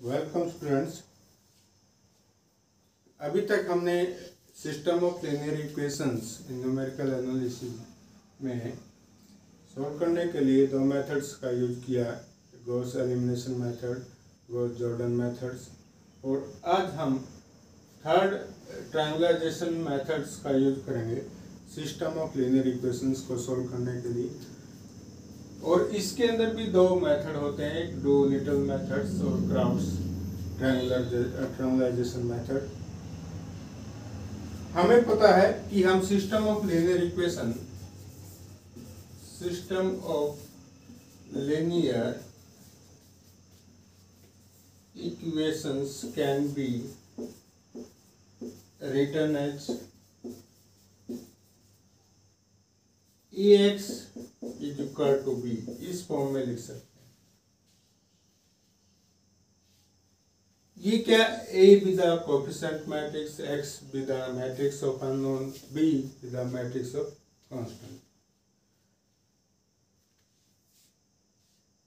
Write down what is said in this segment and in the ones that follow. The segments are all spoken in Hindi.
Welcome students. अभी तक हमने system of linear equations in numerical analysis में सॉल्व करने के लिए दो मेथड्स का यूज किया, Gauss elimination method, Gauss Jordan methods. और आज हम थर्ड ट्रायंगुलाइजेशन मेथड्स का यूज करेंगे सिस्टम ऑफ लीनियर इक्वेशंस को सॉल्व करने के लिए। और इसके अंदर भी दो मेथड होते हैं, एक डुअलिटल मेथड्स और क्राउड्स ट्रायंगुलाइजेशन मेथड। हमें पता है कि हम system of linear equations can be written as Ax is equal to B, इस फॉर्म में लिख सकते हैं। ये क्या? A with the coefficient matrix, X with the matrix of unknown, B with the matrix of constant.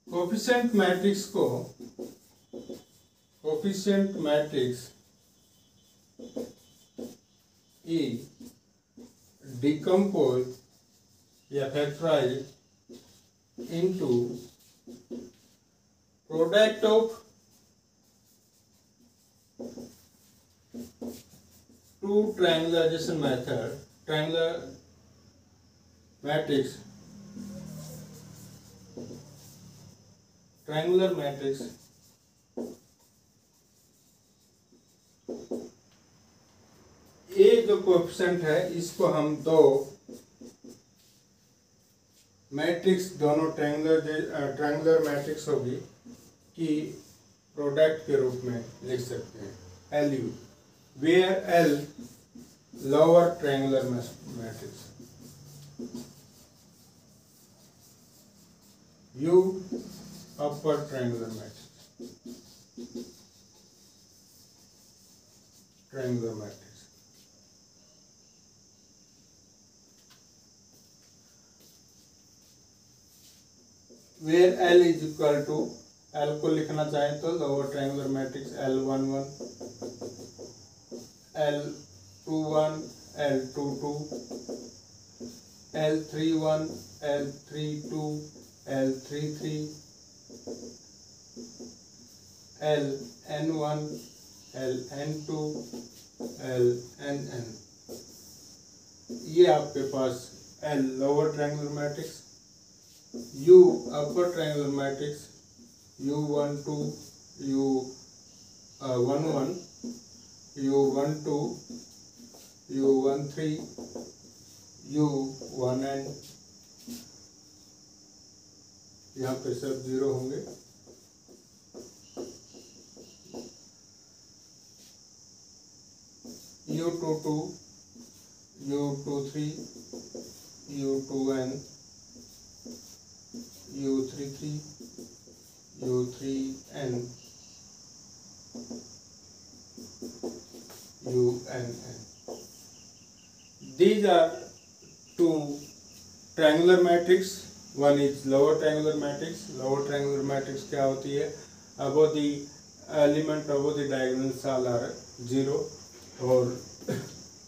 Coefficient matrix E decompose या factorize into product of two triangulation method, triangular matrix ए जो कोएफिशिएंट है इसको हम दो मैट्रिक्स, दोनों ट्रायंगुलर मैट्रिक्स होगी कि प्रोडक्ट के रूप में लिख सकते हैं। LU where L lower triangular matrix, U upper triangular matrix. Where L is equal to, L को लिखना चाहें तो lower triangular matrix L11, L21, L22, L31, L32, L33, LN1, LN2, LNN। ये आपके पास L lower triangular matrix, U upper triangular matrix, U12, U11, U12, U13, U1n। यहाँ पे सब जीरो होंगे। U22, U23, U2n, U33, U3n, UNN। These are two triangular matrix. One is lower triangular matrix. Lower triangular matrix क्या होती है? Above the element above the diagonals all are zero, और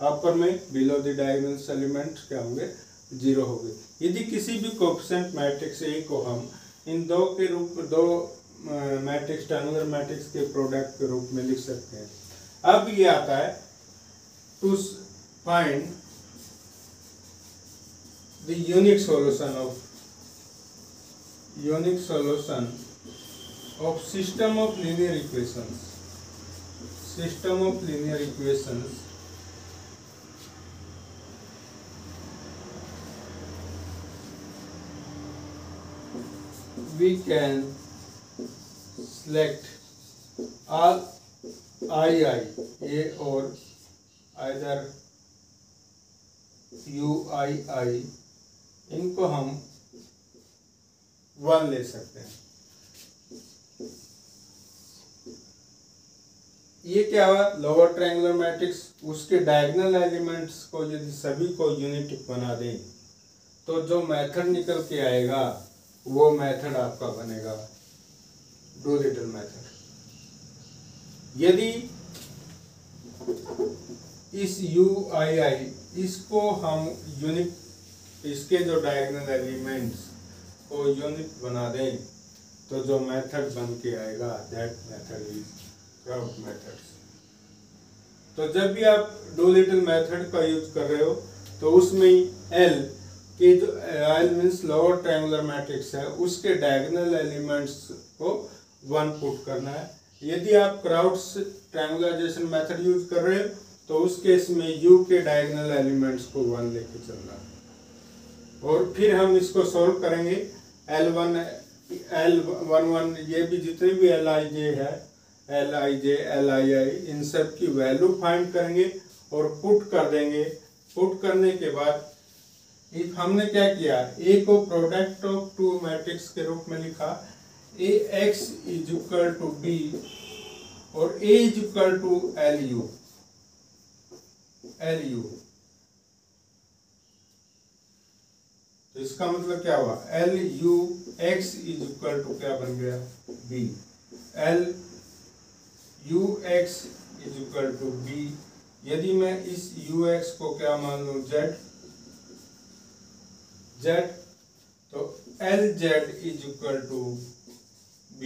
अपर में बिलो द डायगोनल एलिमेंट क्या होंगे? जीरो होंगे। यदि किसी भी कोएफिशिएंट मैट्रिक्स ए को हम इन दो मैट्रिक्स ट्रायंगुलर मैट्रिक्स के प्रोडक्ट के रूप में लिख सकते हैं। अब ये आता है to find the unique solution of system of linear equations. We can select all I, A or either UII, इनको हम 1 ले सकते हैं। ये क्या हुआ? लोअर ट्रायंगुलर मैट्रिक्स, उसके डायगोनल एलिमेंट्स को यदि सभी को यूनिट बना दें तो जो मेथड निकल के आएगा वो मेथड आपका बनेगा डुअलिटल मेथड। यदि इस UII इसको हम यूनिट, इसके जो डायगोनल एलिमेंट्स को यूनिट बना दें तो जो मेथड बन के आएगा that method is kraut method. तो जब भी आप डूलिटल मेथड का यूज कर रहे हो तो उसमें L के जो L means lower triangular matrix है उसके डायगोनल एलिमेंट्स को 1 पुट करना है। यदि आप क्राउट्स ट्रायंगुलराइजेशन मेथड यूज कर रहे हो तो उस केस में U के डायगोनल एलिमेंट्स को 1 लेके चलना है। और फिर हम इसको सॉल्व करेंगे। L1 L11 ये भी जितने भी Lij है, Lij Lii इन सब की वैल्यू फाइंड करेंगे और पुट कर देंगे। पुट करने के बाद हमने क्या किया, A को प्रोडक्ट ऑफ टू मैट्रिक्स के रूप में लिखा, Ax is equal to B और A is equal to LU। तो इसका मतलब क्या हुआ, LU x is equal to क्या बन गया, B। LU x is equal to B। यदि मैं इस UX को क्या मान लूं, Z, तो LZ is equal to B।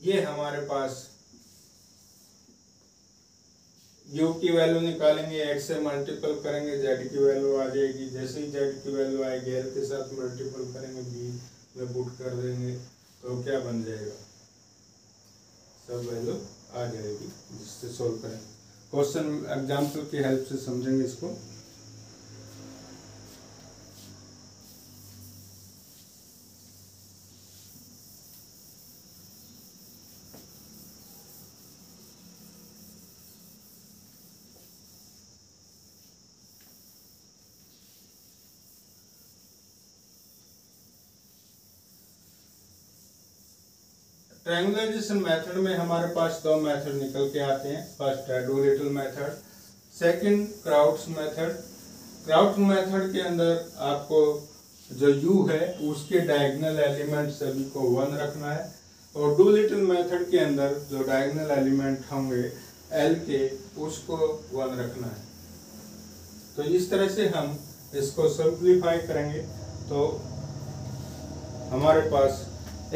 ये हमारे पास U की वैल्यू निकालेंगे, x से मल्टीपल करेंगे, Z की वैल्यू आ जाएगी। जैसे ही Z की वैल्यू आएगी L के साथ मल्टीपल करेंगे, B में पुट कर देंगे तो क्या बन जाएगा, सब वैल्यू आ जाएगी, जिससे सोल्व करेंगे। क्वेश्चन एग्जाम्पल की हेल्प से समझेंगे इसको। ट्रायंगुलराइजेशन मेथड में हमारे पास 2 मेथड निकल के आते हैं। फर्स्ट है Doolittle method, second Crout's method. Crout's method के अंदर आपको जो U है उसके डायगोनल एलिमेंट सभी को 1 रखना है और डूलिटल मेथड के अंदर जो डायगोनल एलिमेंट होंगे L के उसको 1 रखना है। तो इस तरह से हम इसको सिंप्लीफाई करेंगे तो हमारे पास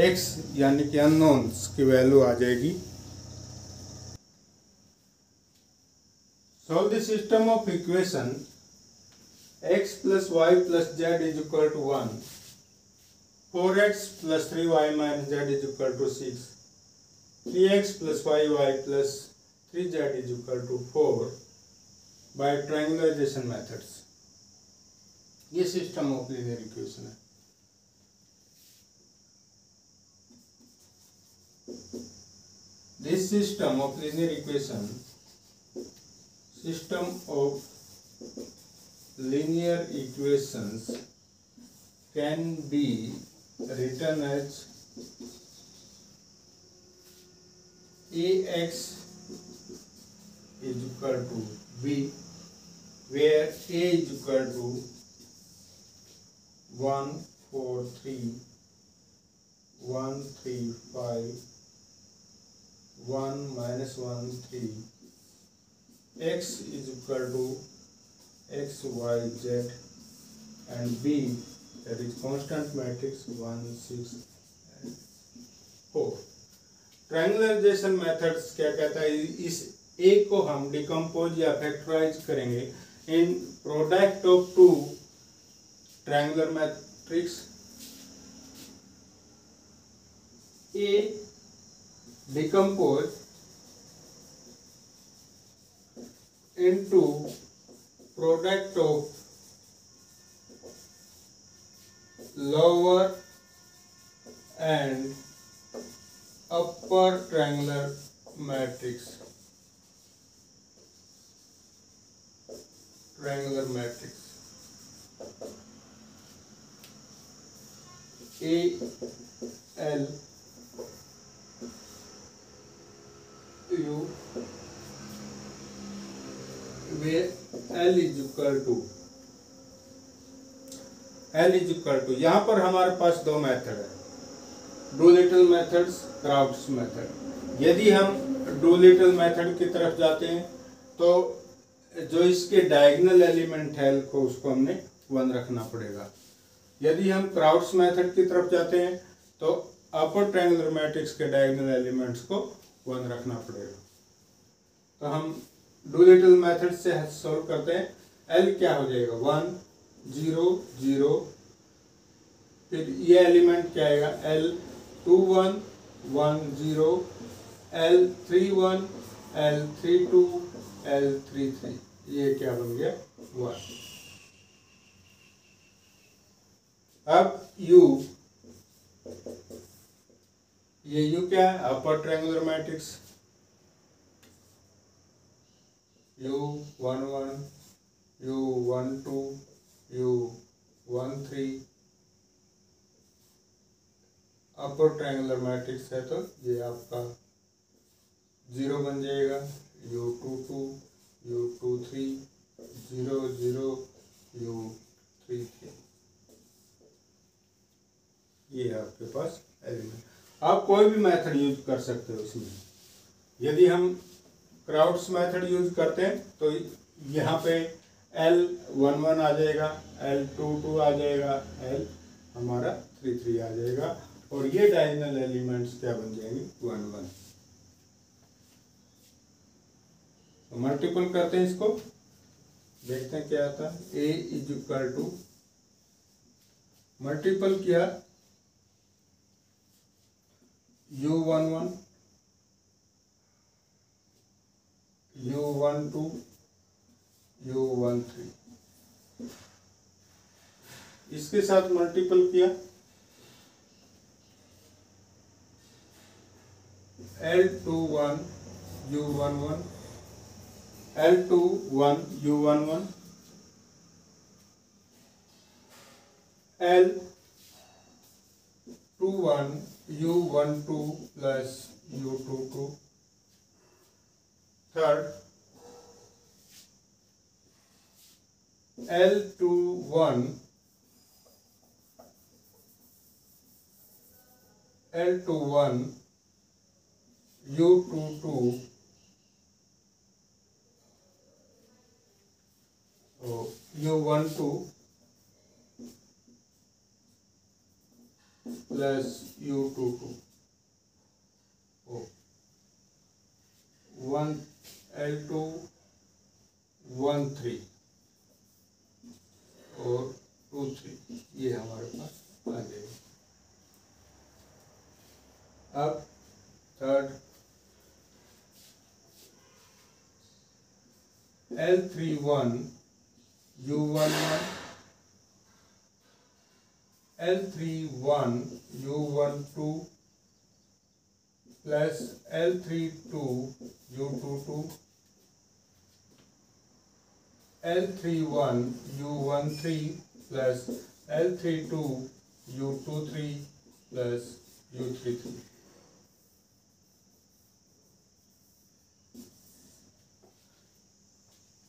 x यानी कि अननोन्स की वैल्यू आ जाएगी। Solve the system of equation x plus y plus z is equal to 1, 4x plus 3y minus z is equal to 6, 3x plus 5y plus 3z is equal to 4 by triangularization methods। ये सिस्टम ऑफ लीनियर इक्वेशन है। This system of linear equation, system of linear equations can be written as Ax is equal to B, where A is equal to 1, 4, 3, 1, 3, 5, 1 minus 1, 3, x is equal to x, y, z and B that is constant matrix 1, 6 and 4। ट्रायंगुलराइजेशन methods क्या कहता है, इस A को हम डिकम्पोज या फैक्टराइज करेंगे in product of two triangular matrix A decompose into product of lower and upper triangular matrix, A L U, where L is equal to L is equal to, यहाँ पर हमारे पास दो मेथड है, डूलिटल मेथड्स, क्राउड्स मेथड। यदि हम डूलिटल मेथड की तरफ जाते हैं तो जो इसके डायगोनल एलिमेंट है L को, उसको हमने 1 रखना पड़ेगा। यदि हम क्राउड्स मेथड की तरफ जाते हैं तो अपर ट्रायंगुलर मैट्रिक्स के डायगोनल एलिमेंट्स को 1 रखना पड़ेगा। तो हम डूलिटल मेथड से सॉल्व करते हैं। L क्या हो जाएगा, 1 0 0, फिर ये एलिमेंट क्या आएगा, L 2 1 1 0, L 3 1, L 3 2, L 3 3, ये क्या बन गया 1। अब U, ये U क्या है, अपर triangular matrix, U 1 1, U 1 2, U 1 3, अपर ट्रायंगुलर मैट्रिक्स है तो ये आपका 0 बन जाएगा, U 2 2, U 2 3, 0 0, U 3 3, ये है आपके पास एलिमेंट। आप कोई भी मेथड यूज कर सकते हो इसमें। यदि हम क्राउड्स मेथड यूज करते हैं तो यहाँ पे L 1 1 आ जाएगा, L 2 2 आ जाएगा, L हमारा 3 3 आ जाएगा, और ये डायगोनल एलिमेंट्स क्या बन जाएंगे 1 1। तो मल्टीपल करते हैं इसको, देखते हैं क्या आता है। A is equal to, multiple किया U 1 1, U 1 2, U 1 3, इसके साथ मल्टीपल किया L 2 1, U 1 1, L 2 1, U 1 1, L 2 1, U 1 2 plus U 2 2, third L 2 1, L 2 1, U 2 2, U 1 2 plus U 2 2, 1 L 2 1 3 और 2 3, ये हमारे पास आ जाएगा। अब third L 3 1, U 1 1, L 3 1, U 1 2 plus L 3 2, U 2 2, L 3 1, U 1 3 plus L 3 2, U 2 3 plus U 3 3।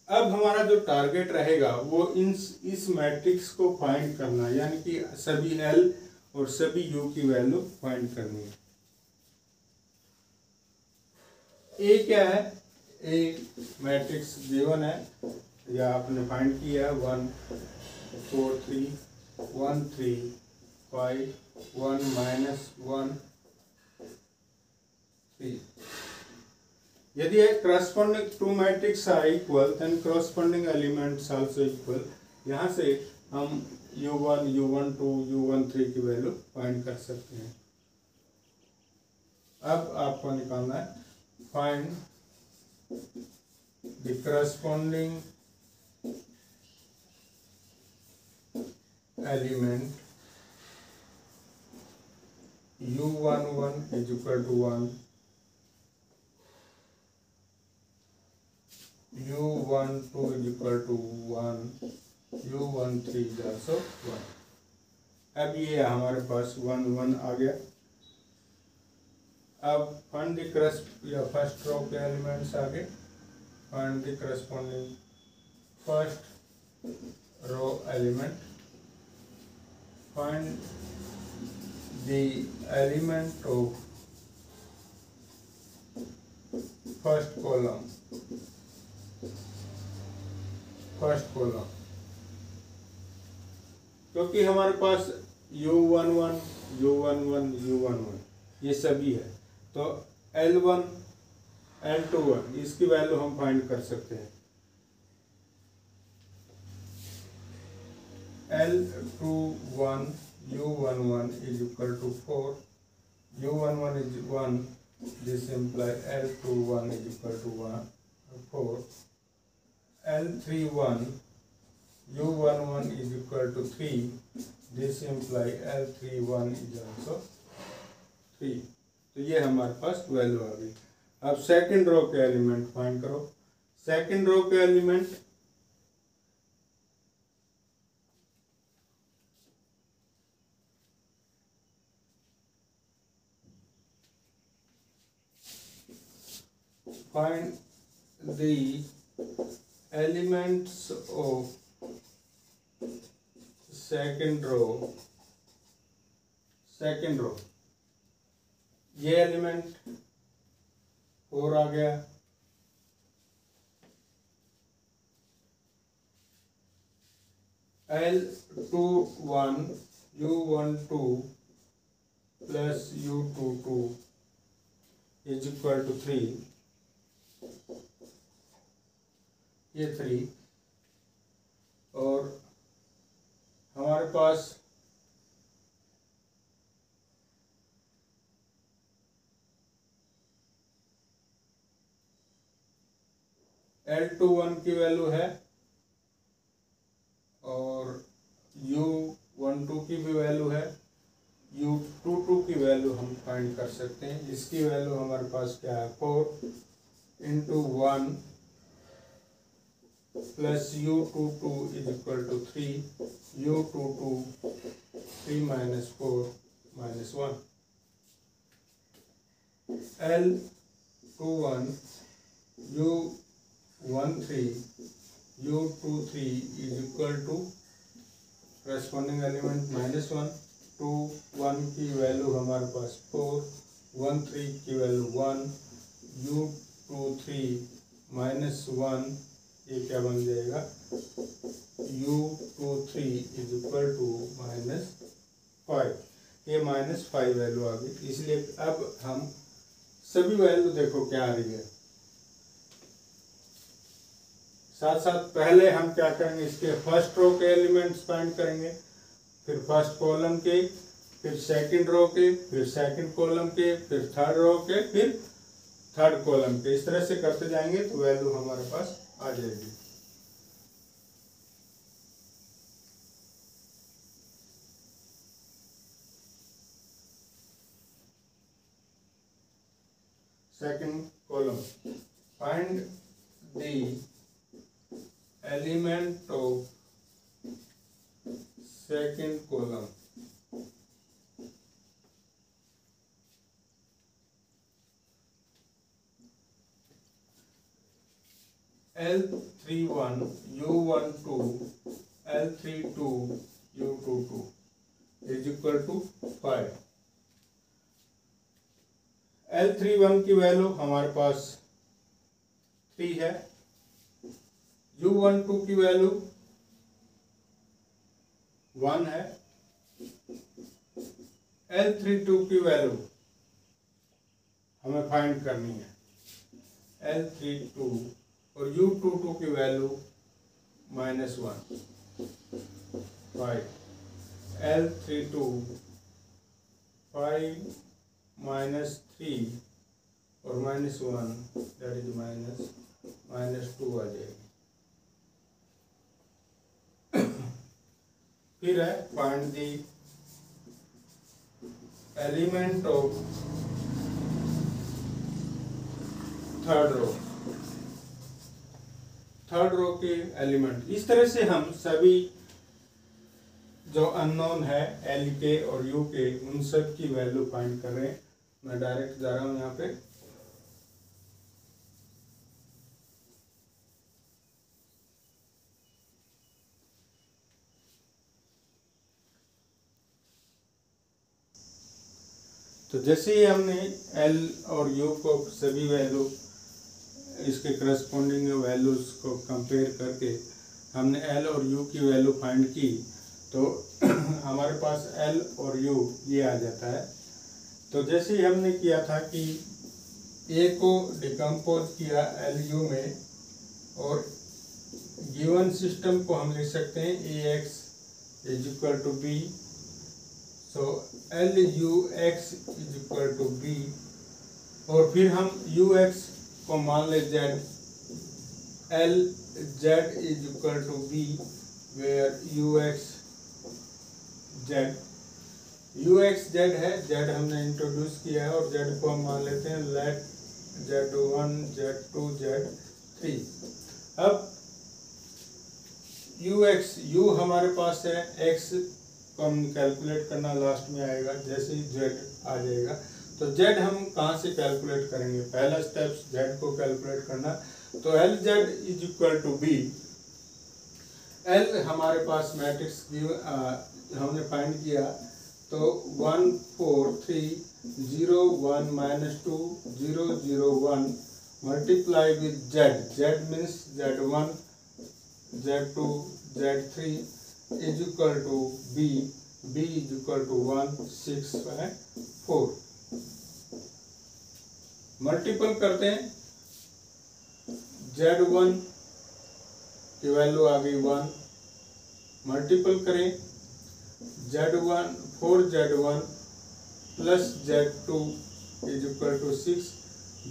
अब हमारा जो टारगेट रहेगा वो इस मैट्रिक्स को फाइंड करना, यानी कि सभी L और सभी U की वैल्यू फाइंड करनी है। A क्या है, A मैट्रिक्स गिवन है या आपने फाइंड किया है, 1 4 3 1 3 5 1 -1 3। यदि corresponding two matrices are equal, then corresponding elements also equal। यहाँ से हम U1, U1 2, U1 3 की वैल्यू फाइंड कर सकते हैं। अब आपको निकालना है find the corresponding element U11 is equal to 1, U12 is equal to 1, U13 is also 1। अब ये हमारे पास 1 1 आ गया। अब फाइंड द फर्स्ट रो के एलिमेंट्स आ गए, find the corresponding first row element find the element of first column क्योंकि हमारे पास U11 U11 U11 ये सभी है, तो L1 L21 इसकी वैल्यू हम फाइंड कर सकते हैं। L21 U11 is equal to 4, U11 is 1, this implies L21 is equal to 4, L31 U11 is equal to 3, this implies L31 is also 3। तो ये हमारे पास वैल्यू आ गई। अब सेकंड रो के एलिमेंट फाइंड करो। सेकंड रो के element find the elements of second row, ये एलिमेंट 4 आ गया, L21 U12 plus U22 is equal to 3, ये 3, और हमारे पास L21 की वैल्यू है और U12 की भी वैल्यू है, U22 की वैल्यू हम फाइंड कर सकते हैं। इसकी वैल्यू हमारे पास क्या है, 4 into 1 plus U22 is equal to 3, U22 3 minus 4 minus 1, L21 U13 U23 is equal to corresponding element -1, 2 1 की वैल्यू हमारे पास 4, 1 3 की वैल्यू 1, U23 -1 ये क्या बन जाएगा, U23 is equal to -5, ये -5 वैल्यू आ गई। इसलिए अब हम सभी वैल्यू देखो क्या आ रही है। साथ साथ पहले हम क्या करेंगे, इसके फर्स्ट रो के एलिमेंट्स फाइंड करेंगे, फिर फर्स्ट कॉलम के, फिर सेकंड रो के, फिर सेकंड कॉलम के, फिर थर्ड रो के, फिर थर्ड कॉलम के। इस तरह से करते जाएंगे तो वैल्यू हमारे पास आ जाएगी। Second column, find the element of second column, L31 U12 L32 U22 is equal to 5। L31 की वैल्यू हमारे पास 3 है, U12 की वैल्यू 1 है, L32 की वैल्यू हमें फाइंड करनी है, L32 और U22 की वैल्यू -1, 5, L32 5 -3 और -1 that is -2 आ जाएगी। फिर है find the element of third row, third row के एलिमेंट। इस तरह से हम सभी जो अननोन है एल के और यू के, उन सब की वैल्यू फाइंड कर रहे हैं। मैं डायरेक्ट जा रहा हूं यहाँ पे। तो जैसे ही हमने L और U को सभी वैल्यू इसके करस्पॉन्डिंग वैल्यूज को कंपेयर करके हमने L और U की वैल्यू फाइंड की, तो हमारे पास L और U ये आ जाता है। तो जैसे ही हमने किया था कि A को डिकम्पोज किया LU में, और गिवन सिस्टम को हम लिख सकते हैं AX is equal to B, so LUX is equal to B, और फिर हम UX को मान ले Z, LZ is equal to B, where UX Z है, Z हमने इंट्रोड्यूस किया है, और Z को हम मान लेते हैं लेट Z1 Z2 Z3। अब U हमारे पास है, X को हम कैलकुलेट करना लास्ट में आएगा जैसे ही Z आ जाएगा। तो Z हम कहाँ से कैलकुलेट करेंगे? पहला स्टेप Z को कैलकुलेट करना, तो LZ is equal to B। L हमारे पास मैट्रिक्स हमने फाइंड किया, तो 1 4 3 0 1 -2 0 0 1 multiply with Z means Z1 Z2 Z3 is equal to B is equal to 1 6 4। Multiple करते हैं, Z1 की वैल्यू आ गई 1, मल्टीपल करें Z1 4Z1 plus Z2 is equal to 6,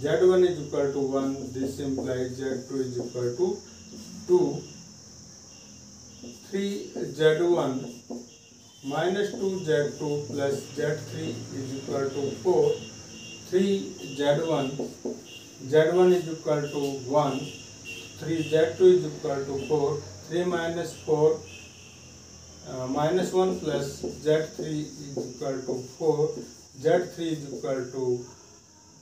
Z1 is equal to 1, this implies Z2 is equal to 2, 3Z1 minus 2Z2 plus Z3 is equal to 4, 3Z1 is equal to 1, 3Z2 is equal to 4, 3 minus 4 minus 1 plus Z3 is equal to 4, Z3 is equal to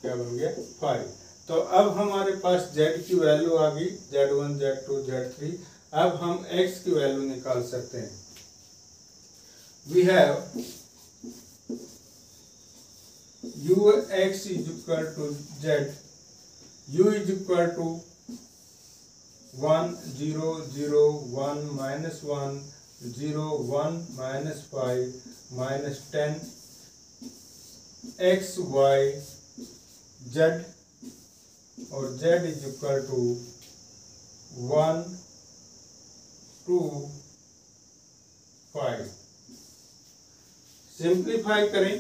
क्या बन गया 5। तो अब हमारे पास Z की वैल्यू आ गई, Z1 Z2 Z3। अब हम X की वैल्यू निकाल सकते हैं। We have UX is equal to Z, U is equal to 1 0 0 1 minus 1 0 1 minus 5 minus 10 X Y Z, और Z is equal to 1 2 5। Simplify करें,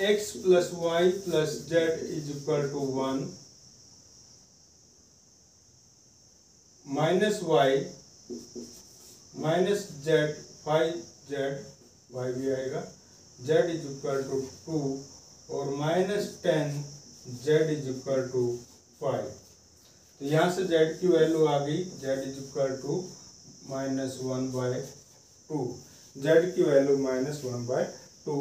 x plus y plus z is equal to 1 minus y minus z 5z, y भी आएगा, z इज इक्वल टू 2 और minus 10 z is equal to 5। तो यहाँ से z की वैल्यू आ गई, z is equal to -1/2, z की वैल्यू -1/2।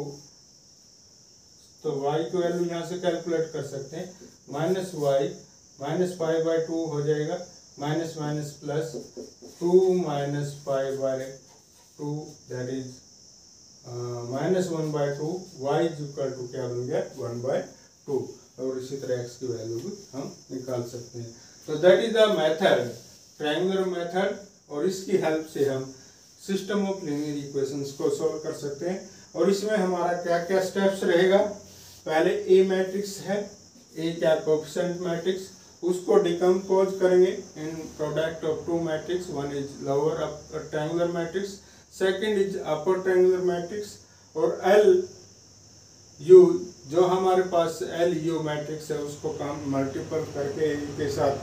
तो y की वैल्यू यहाँ से कैलकुलेट कर सकते हैं, -y -5/2 हो जाएगा, minus minus plus 2 minus 5/2 that is -1/2, y is equal to क्या बन गया 1/2। और इसी तरह x की वैल्यू भी हम निकाल सकते हैं। तो that is the method, triangular method, और इसकी हेल्प से हम सिस्टम ऑफ लीनियर इक्वेशंस को सॉल्व कर सकते हैं। और इसमें हमारा क्या क्या स्टेप्स रहेगा, पहले ए मैट्रिक्स है, ए क्या कोएफिशिएंट मैट्रिक्स, उसको डिकम्पोज करेंगे in product of two matrix, one is lower triangular matrix, second is upper triangular matrix, और एल यू जो हमारे पास एल यू मैट्रिक्स है उसको काम मल्टीपल करके इनके साथ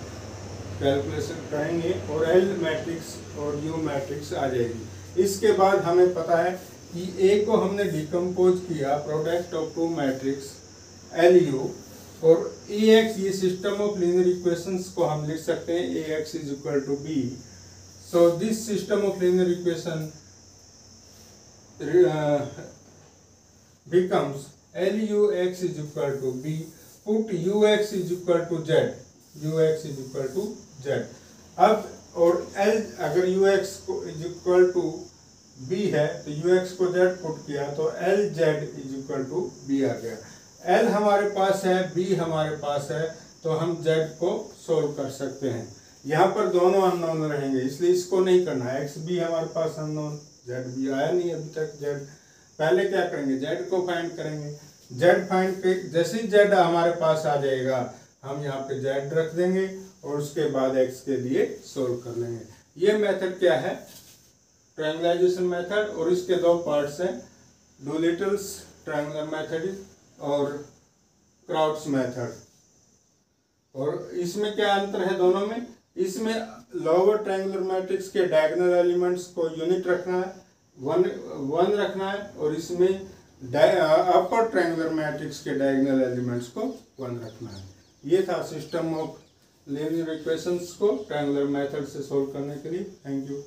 कैलकुलेशन करेंगे और एल मैट्रिक्स और यू मैट्रिक्स आ जाएगी। इसके बाद हमें पता है कि ए को हमने डिकम्पोज किया product of two matrix L U, और ए एक्स, ये सिस्टम ऑफ लीनियर इक्वेशंस को हम लिख सकते हैं A X is equal to B. So this system of linear equation becomes LUX is equal to B, put UX is equal to Z, UX is equal to Z। अब और L अगर UX को is equal to बी है तो यू एक्स को जेड पुट किया तो L Z is equal to B आ गया। एल हमारे पास है, बी हमारे पास है, तो हम जेड को सोल्व कर सकते हैं। यहाँ पर दोनों अननोन रहेंगे इसलिए इसको नहीं करना है। एक्स भी हमारे पास अननोन, जेड भी आया नहीं अभी तक जेड। पहले क्या करेंगे, जेड को फाइंड करेंगे। जेड फाइंड के जैसे ही जेड हमारे पास आ जाएगा हम यहाँ पे जेड रख देंगे और उसके बाद एक्स के लिए सोल्व कर लेंगे। ये मेथड क्या है, ट्रायंगुलाइजेशन मेथड, और इसके दो पार्ट्स हैं, डुलिटल्स ट्रायंगुलर मेथड और क्राउट्स मेथड। और इसमें क्या अंतर है दोनों में, इसमें लोअर ट्रायंगुलर मैट्रिक्स के डायगोनल एलिमेंट्स को यूनिट रखना है, वन रखना है, और इसमें अपर ट्रायंगुलर मैट्रिक्स के डायगोनल एलिमेंट्स को 1 रखना है। ये था सिस्टम ऑफ लीनियर इक्वेशंस को ट्रायंगुलर मेथड से सोल्व करने के लिए। Thank you.